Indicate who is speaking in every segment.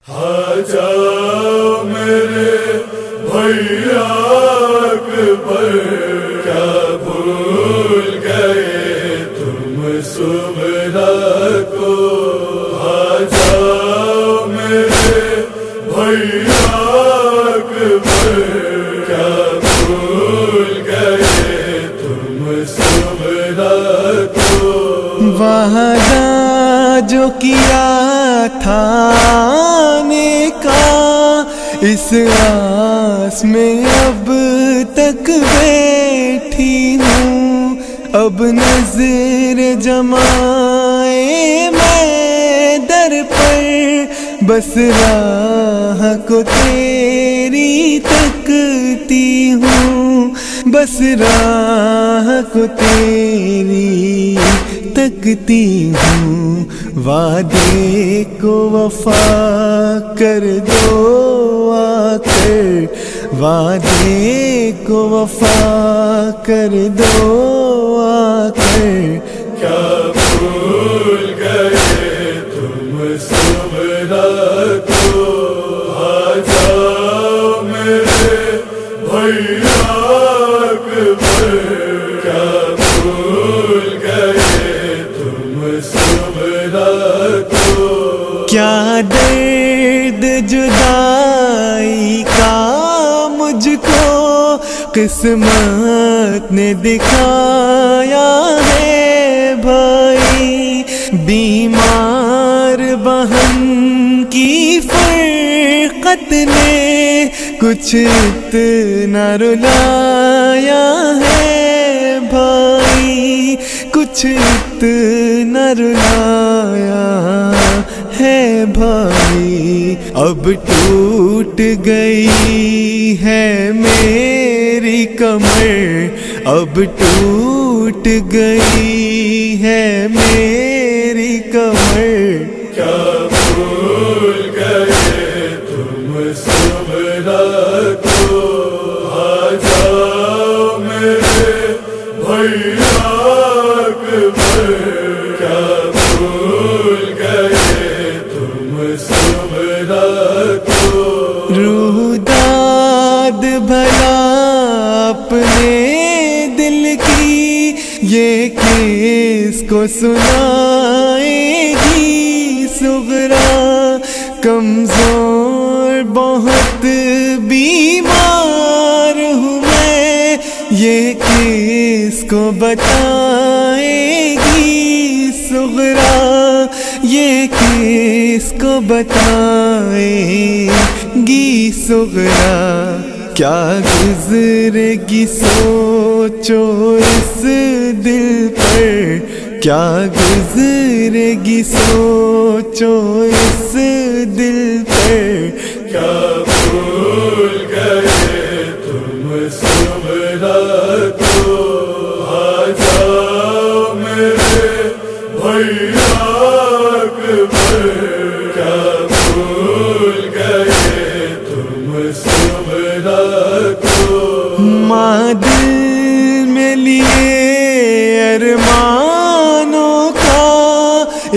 Speaker 1: جاؤ میرے بھیا اکبر، کیا بھول گئے تم سمرا کو؟ جاؤ میرے بھیا اکبر، کیا بھول گئے تم سمرا کو؟
Speaker 2: وعدہ جو کیا تھا آنے کا، اس آس میں اب تک بیٹھی ہوں، اب نظر جمائے میں در پر، بس راہ کو تیری تکتی ہوں، بس راہ کو تیری تکتی ہوں، وعدے کو وفا کر دو آ کر، وعدے کو وفا کر دو آ کر،
Speaker 1: کیا بھول گئے تم سمرا کو؟ جاؤ میرے بھیا اکبر، کیا بھول گئے تم سمرا کو؟
Speaker 2: کیا درد جدائی کا مجھ کو قسمت نے دکھایا ہے بھائی، بیمار بہن کی فرقت نے کچھ اتنا رلایا ہے بھائی، کچھ اتنا رلایا ہے بھائی، اب ٹوٹ گئی ہے میری کمر، اب ٹوٹ گئی ہے میری کمر،
Speaker 1: کیا بھول گئے تم سمرا کو؟ جاؤ میرے بھیا اکبر، کیا بھول گئے تم سمرا کو؟
Speaker 2: روح داد بھلا اپنے دل کی یہ کس کو سنائے گی صغرا، کمزور بہت بیمار ہوں میں، یہ کس کو بتائے گی صغرا، یہ کس کو بتائے گی صغرا، کیا گزرے گی سوچو اس دل پر، کیا گزرے گی سوچو اس دل پر،
Speaker 1: کیا بھول گئے تم سمرا کو؟ جاؤ میرے بھیا اکبر، کیا بھول گئے تم سمرا کو؟
Speaker 2: ماں دل میں لیے ارمانوں کا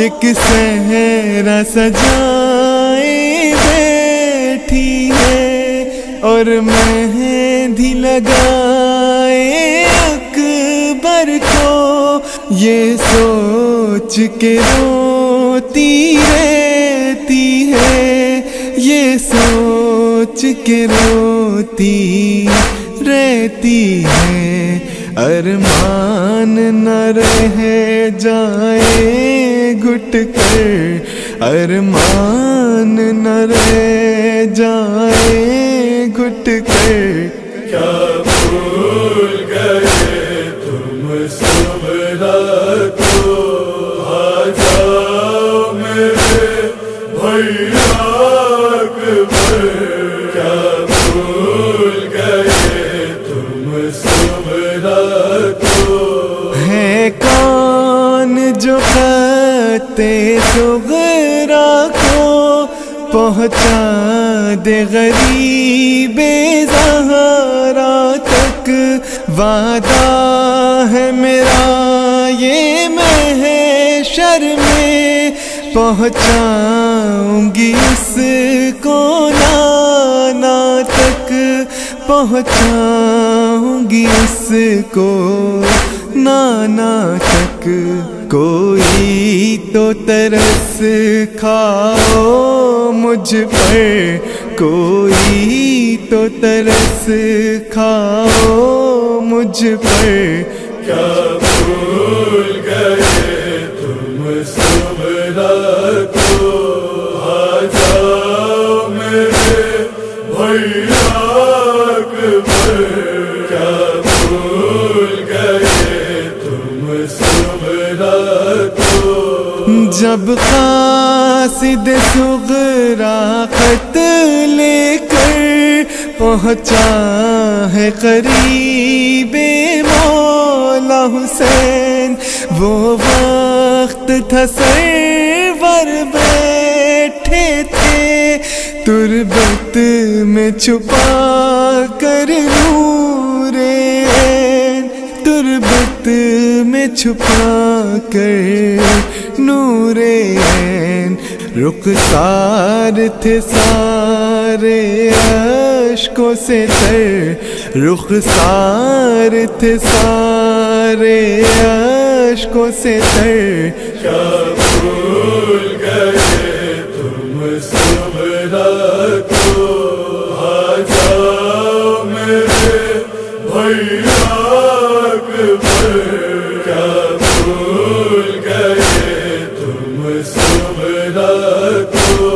Speaker 2: ایک صحرا سجائے بیٹھی ہے، اور مہندی لگائے اکبر کو، یہ سوچ کے روتی رہتی ہے، یہ سوچ کے روتی رہتی ہے، ارمان نہ رہ جائے گھٹ کر، ارمان نہ رہ جائے گھٹ کر،
Speaker 1: کیا بھول گئے تم سمرا کو؟ جاؤ میرے بھیا اکبر، کیا بھول گئے تم سمرا کو؟
Speaker 2: ہے کون جو خط صغرا کو پہنچا دے غریب زہرا تک، وعدہ ہے میرا یہ محشر میں پہنچا پہنچاؤں گی اس کو نانا تک، پہنچاؤں گی اس کو نانا تک۔ کوئی تو ترس کھاؤ مجھ پر، کوئی تو ترس کھاؤ مجھ پر۔
Speaker 1: کیا بھول گئے تم سمرا کو، آ جاؤ میرے بھیا اکبر۔ کیا بھول گئے تم سمرا کو،
Speaker 2: جب قاصد صغرا خط لے کر پہنچا ہے قریب مولا حسین، وہ وقت تھا سرور بیٹھے تھے تربت میں چھپا کر نور عین، تربت میں چھپا کر نور عین۔ رخسار تھے سارے اشکوں سے تر، رخسار تھے سارے اشکوں سے تر۔
Speaker 1: کیا بھول گئے تم سمرا کو، آ جاؤ میرے بھیا اکبر۔ کیا بھول گئے تم سمرا کو،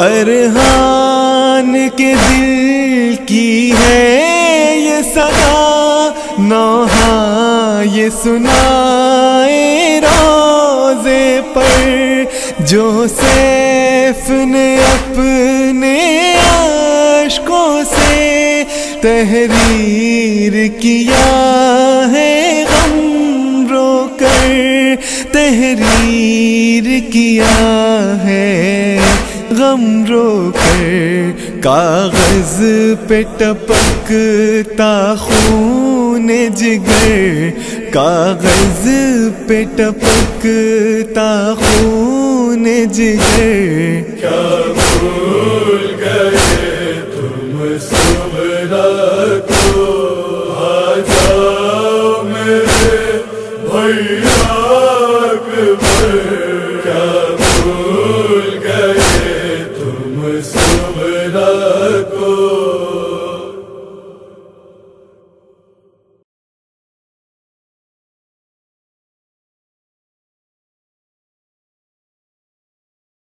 Speaker 2: ارحان کے دل کی ہے یہ صدا، نوحہ یہ سنائے روزے پر، جو سیف نے اپنے اشکوں سے تحریر کیا ہے غم رو کر، تحریر کیا ہے غم رو کر۔ کاغذ پہ ٹپکتا خون جگر، کاغذ پہ ٹپکتا خون جگر۔
Speaker 1: کیا بھول گئے تم سمرا کو، آ جاؤ میرے بھیا اکبر۔